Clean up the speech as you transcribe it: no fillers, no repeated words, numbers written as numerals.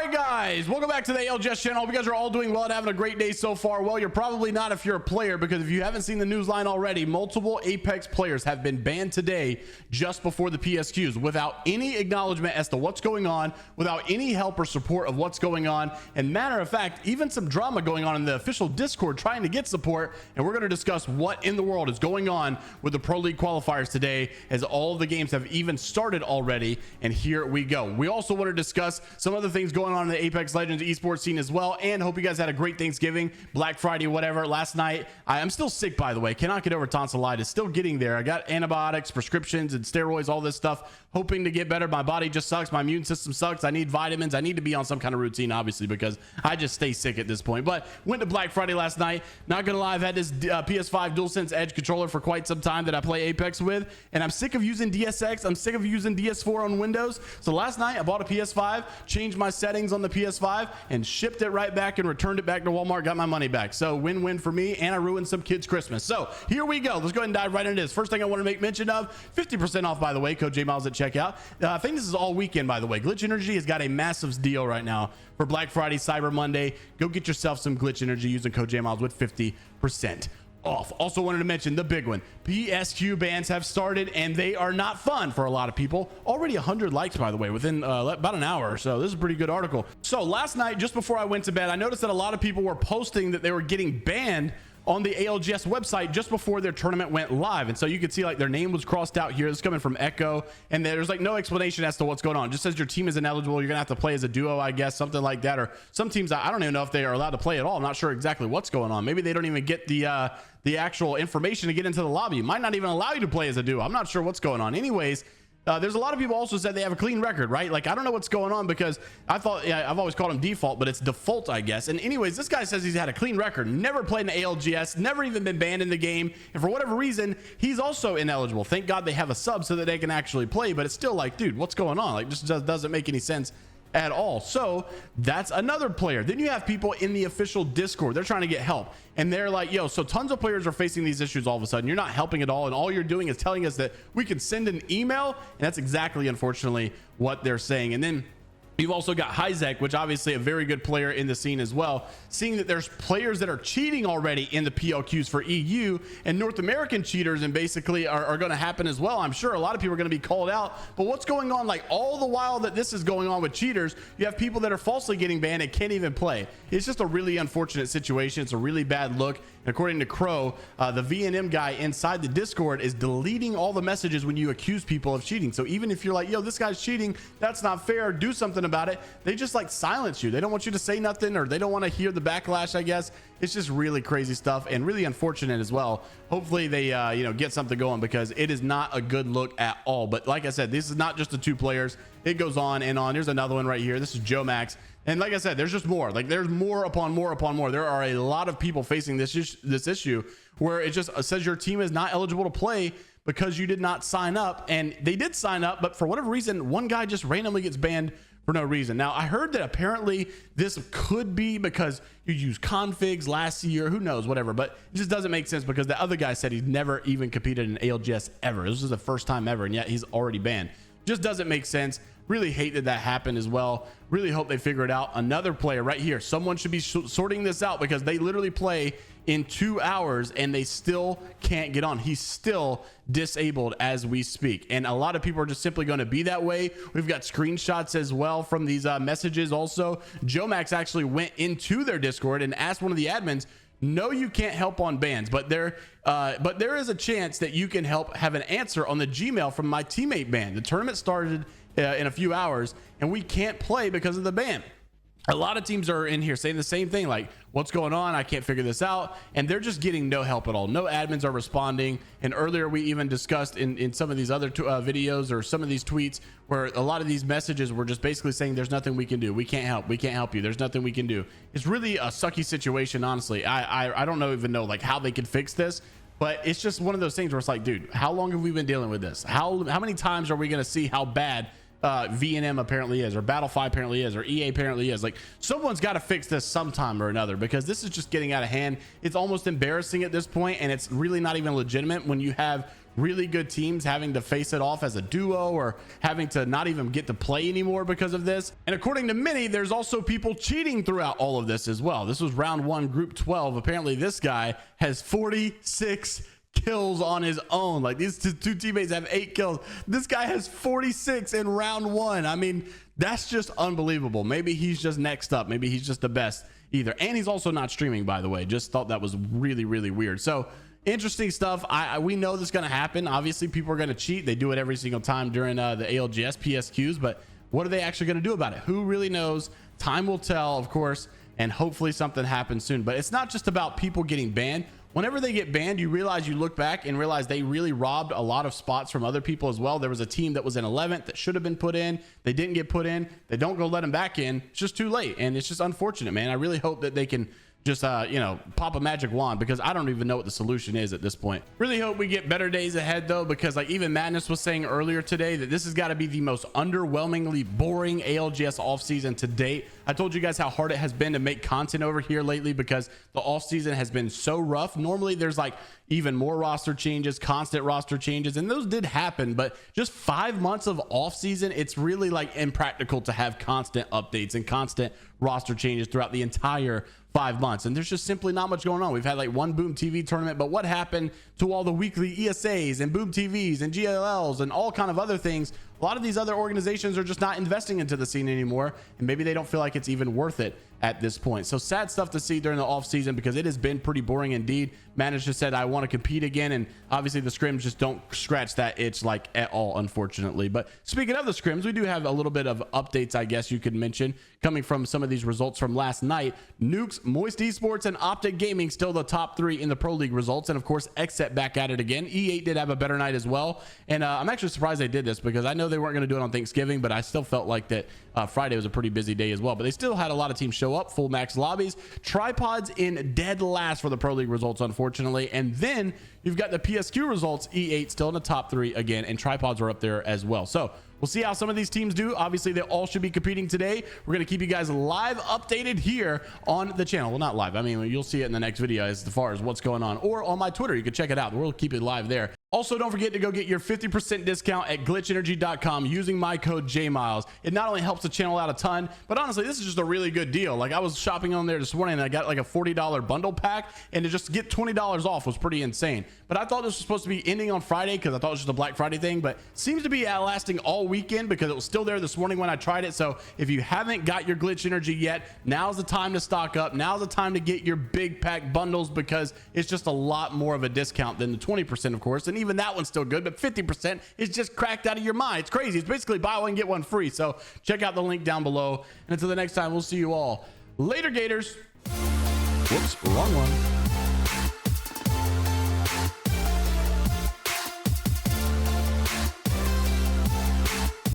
right, guys, welcome back to the ALGS channel. Hope you guys are all doing well and having a great day so far. Well, you're probably not if you're a player, because if you haven't seen the news line already, multiple Apex players have been banned today just before the PSQs without any acknowledgement as to what's going on, without any help or support of what's going on. And matter of fact, even some drama going on in the official Discord trying to get support. And we're going to discuss what in the world is going on with the Pro League qualifiers today, as all of the games have even started already. And here we go. We also want to discuss some other things going on in the Apex Legends esports scene as well, and hope you guys had a great Thanksgiving, Black Friday, whatever. Last night, I'm still sick, by the way. Cannot get over tonsillitis. Still getting there. I got antibiotics, prescriptions, and steroids, all this stuff, hoping to get better. My body just sucks. My immune system sucks. I need vitamins. I need to be on some kind of routine, obviously, because I just stay sick at this point. But went to Black Friday last night. Not gonna lie, I've had this PS5 DualSense Edge controller for quite some time that I play Apex with, and I'm sick of using DSX. I'm sick of using DS4 on Windows. So last night I bought a PS5, changed my settings on the PS5, and shipped it right back and returned it back to Walmart. Got my money back. So win-win for me, and I ruined some kids' Christmas. So here we go. Let's go ahead and dive right into this. First thing I want to make mention of, 50% off, by the way, code jmeyels at checkout. I think this is all weekend, by the way. Glitch Energy has got a massive deal right now for Black Friday, Cyber Monday. Go get yourself some Glitch Energy using code jmeyels with 50% off. Also wanted to mention the big one. PSQ bans have started, and they are not fun for a lot of people. Already 100 likes, by the way, within about an hour or so. This is a pretty good article. So last night, just before I went to bed, I noticed that a lot of people were posting that they were getting banned on the ALGS website just before their tournament went live. And so you could see like their name was crossed out here. This is coming from Echo, and there's like no explanation as to what's going on. It just says your team is ineligible. You're gonna have to play as a duo, I guess, something like that. Or some teams, I don't even know if they are allowed to play at all. I'm not sure exactly what's going on. Maybe they don't even get the actual information to get into the lobby. It might not even allow you to play as a duo. I'm not sure what's going on. Anyways, there's a lot of people also said they have a clean record, right? Like, I don't know what's going on, because I thought, yeah, I've always called him default, but it's default, I guess. And anyways, this guy says he's had a clean record, never played in the ALGS, never even been banned in the game. And for whatever reason, he's also ineligible. Thank God they have a sub so that they can actually play, but it's still like, dude, what's going on? Like, just doesn't make any sense at all. So that's another player. Then you have people in the official Discord. They're trying to get help, and they're like, yo, so tons of players are facing these issues all of a sudden. You're not helping at all, and all you're doing is telling us that we can send an email. And that's exactly, unfortunately, what they're saying. And then you've also got Hyzek, which obviously a very good player in the scene as well, seeing that there's players that are cheating already in the PLQs for EU, and North American cheaters, and basically are going to happen as well. I'm sure a lot of people are going to be called out. But what's going on, like all the while that this is going on with cheaters, you have people that are falsely getting banned and can't even play. It's just a really unfortunate situation. It's a really bad look. And according to Crow, the VNM guy inside the Discord is deleting all the messages when you accuse people of cheating. So even if you're like, yo, this guy's cheating, that's not fair, do something about it, they just like silence you. They don't want you to say nothing, or they don't want to hear the backlash, I guess. It's just really crazy stuff, and really unfortunate as well. Hopefully they get something going, because it is not a good look at all. But like I said, this is not just the two players. It goes on and on. There's another one right here. This is Joe Max. And like I said, there's just more. Like, there's more upon more upon more. There are a lot of people facing this issue where it just says your team is not eligible to play because you did not sign up. And they did sign up, but for whatever reason, one guy just randomly gets banned for no reason. Now, I heard that apparently this could be because you used configs last year, who knows, whatever, but it just doesn't make sense, because the other guy said he's never even competed in ALGS ever. This is the first time ever, and yet he's already banned. Just doesn't make sense. Really hate that that happened as well. Really hope they figure it out. Another player right here. Someone should be sorting this out, because they literally play in 2 hours and they still can't get on. He's still disabled as we speak. And a lot of people are just simply going to be that way. We've got screenshots as well from these messages also. Joe Max actually went into their Discord and asked one of the admins, no, you can't help on bans, but there is a chance that you can help have an answer on the Gmail from my teammate ban. The tournament started in a few hours, and we can't play because of the ban. A lot of teams are in here saying the same thing, like, what's going on? I can't figure this out. And they're just getting no help at all. No admins are responding. And earlier we even discussed in some of these other videos, or some of these tweets, where a lot of these messages were just basically saying there's nothing we can do. We can't help you. There's nothing we can do. It's really a sucky situation, honestly. I don't even know like how they could fix this. But it's just one of those things where it's like, dude, how long have we been dealing with this? How many times are we going to see how bad VNM apparently is, or Battle5 apparently is, or EA apparently is? Like, someone's got to fix this sometime or another, because this is just getting out of hand. It's almost embarrassing at this point, and it's really not even legitimate when you have really good teams having to face it off as a duo or having to not even get to play anymore because of this. And according to many, there's also people cheating throughout all of this as well. This was round 1, group 12. Apparently this guy has 46 kills on his own. Like, these two teammates have 8 kills. This guy has 46 in round 1. I mean, that's just unbelievable. Maybe he's just next up. Maybe he's just the best either. And he's also not streaming, by the way. Just thought that was really, really weird. So interesting stuff. We know this is going to happen. Obviously, people are going to cheat. They do it every single time during the ALGS PSQs. But what are they actually going to do about it? Who really knows? Time will tell, of course, and hopefully something happens soon. But it's not just about people getting banned. Whenever they get banned, you realize, you look back and realize they really robbed a lot of spots from other people as well. There was a team that was in 11th that should have been put in. They didn't get put in. They don't go let them back in. It's just too late. And it's just unfortunate, man. I really hope that they can just you know, pop a magic wand, because I don't even know what the solution is at this point. Really hope we get better days ahead though, because like even Madness was saying earlier today that this has got to be the most underwhelmingly boring ALGS offseason to date. I told you guys how hard it has been to make content over here lately because the offseason has been so rough. Normally there's like even more roster changes, constant roster changes, and those did happen, but just 5 months of offseason, it's really like impractical to have constant updates and constant roster changes throughout the entire 5 months. And there's just simply not much going on. We've had like one Boom TV tournament, but what happened to all the weekly ESAs and Boom TVs and GLLs and all kind of other things? A lot of these other organizations are just not investing into the scene anymore, and maybe they don't feel like it's even worth it at this point. So sad stuff to see during the off season, because it has been pretty boring indeed. Madness just said, I want to compete again, and obviously the scrims just don't scratch that itch like at all, unfortunately. But speaking of the scrims, we do have a little bit of updates, I guess you could mention, coming from some of these results from last night. Nukes, Moist Esports, and Optic Gaming still the top 3 in the Pro League results, and of course XSET back at it again. E8 did have a better night as well, and I'm actually surprised they did this, because I know they weren't going to do it on Thanksgiving, but I still felt like that Friday was a pretty busy day as well. But they still had a lot of teams show up, full max lobbies. Tripods in dead last for the Pro League results, unfortunately. And then you've got the PSQ results, E8 still in the top 3 again, and Tripods are up there as well. So we'll see how some of these teams do. Obviously, they all should be competing today. We're going to keep you guys live updated here on the channel. Well, not live. I mean, you'll see it in the next video as far as what's going on, or on my Twitter. You can check it out. We'll keep it live there. Also, don't forget to go get your 50% discount at glitchenergy.com using my code jmeyels. It not only helps the channel out a ton, but honestly, this is just a really good deal. Like, I was shopping on there this morning and I got like a $40 bundle pack, and to just get $20 off was pretty insane. But I thought this was supposed to be ending on Friday because I thought it was just a Black Friday thing, but seems to be lasting all weekend because it was still there this morning when I tried it. So if you haven't got your Glitch Energy yet, now's the time to stock up. Now's the time to get your big pack bundles, because it's just a lot more of a discount than the 20%, of course. And even that one's still good, but 50% is just cracked out of your mind. It's crazy. It's basically buy one, get one free. So check out the link down below. And until the next time, we'll see you all later, Gators. Whoops, wrong one.